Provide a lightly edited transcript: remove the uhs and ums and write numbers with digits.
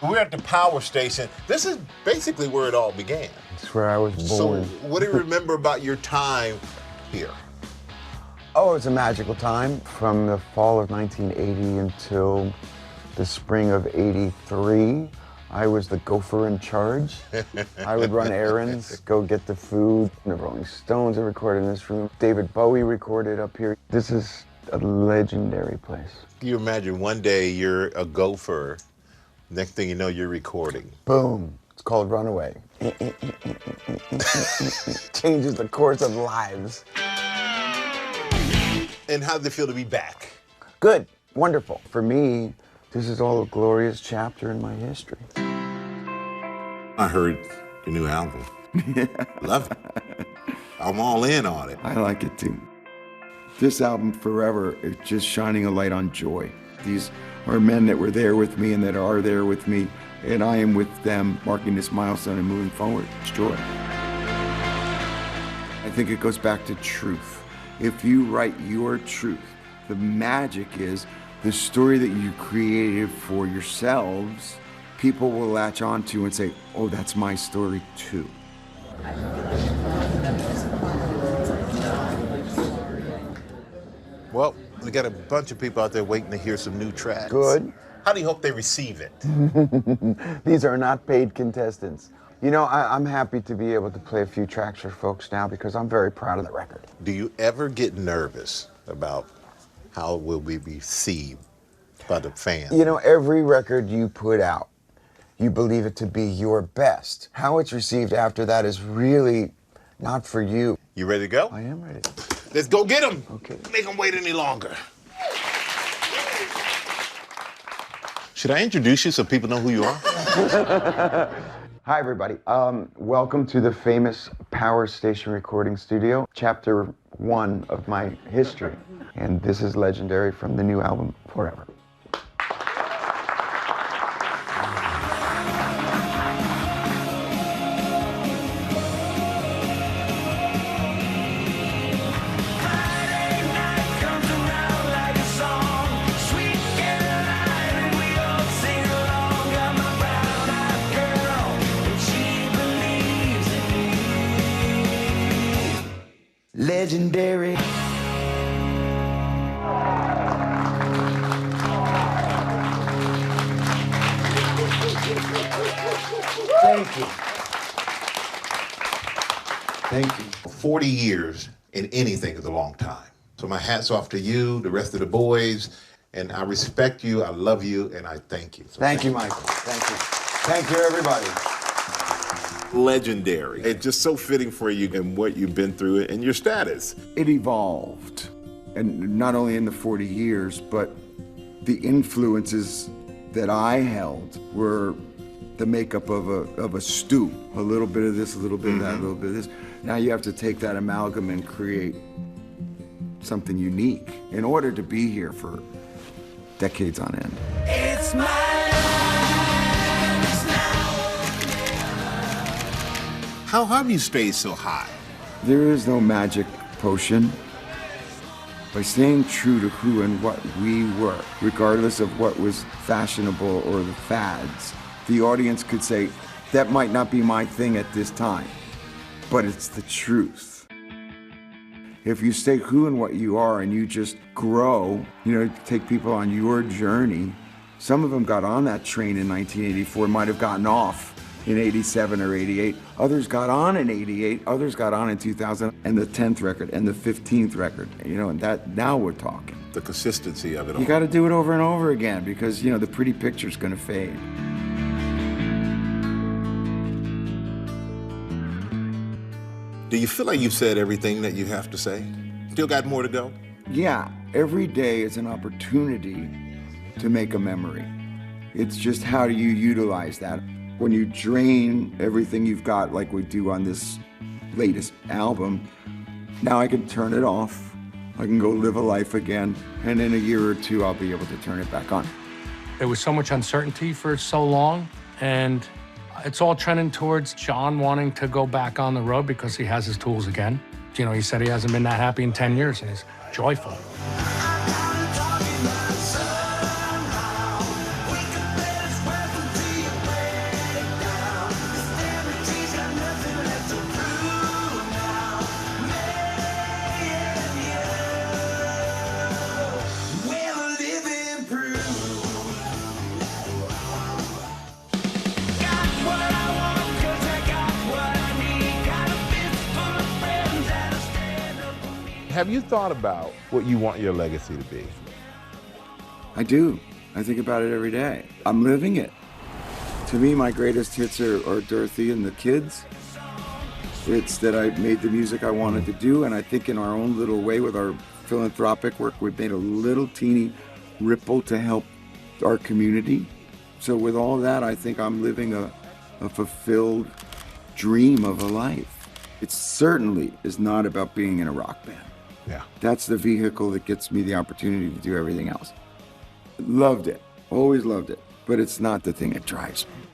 We're at the power station. This is basically where it all began. It's where I was born. So what do you remember about your time here? Oh, it's a magical time. From the fall of 1980 until the spring of '83, I was the gopher in charge. I would run errands, go get the food. The Rolling Stones are recorded in this room. David Bowie recorded up here. This is a legendary place. Can you imagine one day you're a gopher, next thing you know you're recording? Boom. It's called Runaway. Changes the course of lives. And how does it feel to be back? Good. Wonderful. For me, this is all a glorious chapter in my history. I heard your new album. Love it. I'm all in on it. I like it too. This album, Forever, is just shining a light on joy. These are men that were there with me and that are there with me, and I am with them, marking this milestone and moving forward. It's joy. I think it goes back to truth. If you write your truth, the magic is the story that you created for yourselves, people will latch onto and say, oh, that's my story too. Well, we got a bunch of people out there waiting to hear some new tracks. Good. How do you hope they receive it? These are not paid contestants. You know, I'm happy to be able to play a few tracks for folks now because I'm very proud of the record. Do you ever get nervous about how it will be received by the fans? You know, every record you put out, you believe it to be your best. How it's received after that is really not for you. You ready to go? I am ready. Let's go get them. Okay. Make them wait any longer. Should I introduce you so people know who you are? Hi, everybody. Welcome to the famous Power Station Recording Studio, Chapter 1 of my history. And this is Legendary from the new album, Forever. Legendary. Thank you. Thank you. 40 years in anything is a long time. So my hat's off to you, the rest of the boys, and I respect you, I love you, and I thank you. So Thank you, Michael. Thank you. Thank you, everybody. Legendary. It's just so fitting for you and what you've been through and your status. It evolved, and not only in the 40 years, but the influences that I held were the makeup of a stew. A little bit of this, a little bit of that, a little bit of this. Now you have to take that amalgam and create something unique in order to be here for decades on end. It's my life now. How have you stayed so high? There is no magic potion. By staying true to who and what we were, regardless of what was fashionable or the fads, the audience could say, that might not be my thing at this time, but it's the truth. If you stay who and what you are and you just grow, take people on your journey. Some of them got on that train in 1984, might have gotten off in 87 or 88. Others got on in 88, others got on in 2000, and the 10th record and the 15th record, and that, now we're talking. The consistency of it all. You gotta do it over and over again because, the pretty picture's gonna fade. Do you feel like you've said everything that you have to say? Still got more to go? Yeah, every day is an opportunity to make a memory. It's just how do you utilize that? When you drain everything you've got, like we do on this latest album, now I can turn it off. I can go live a life again, and in a year or two, I'll be able to turn it back on. There was so much uncertainty for so long, and it's all trending towards John wanting to go back on the road because he has his tools again. He said he hasn't been that happy in 10 years, and he's joyful. Have you thought about what you want your legacy to be? I do. I think about it every day. I'm living it. To me, my greatest hits are Dorothy and the Kids. It's that I made the music I wanted to do, and I think in our own little way with our philanthropic work, we've made a little teeny ripple to help our community. So with all that, I think I'm living a fulfilled dream of a life. It certainly is not about being in a rock band. Yeah. That's the vehicle that gets me the opportunity to do everything else. Loved it, always loved it, but it's not the thing that drives me.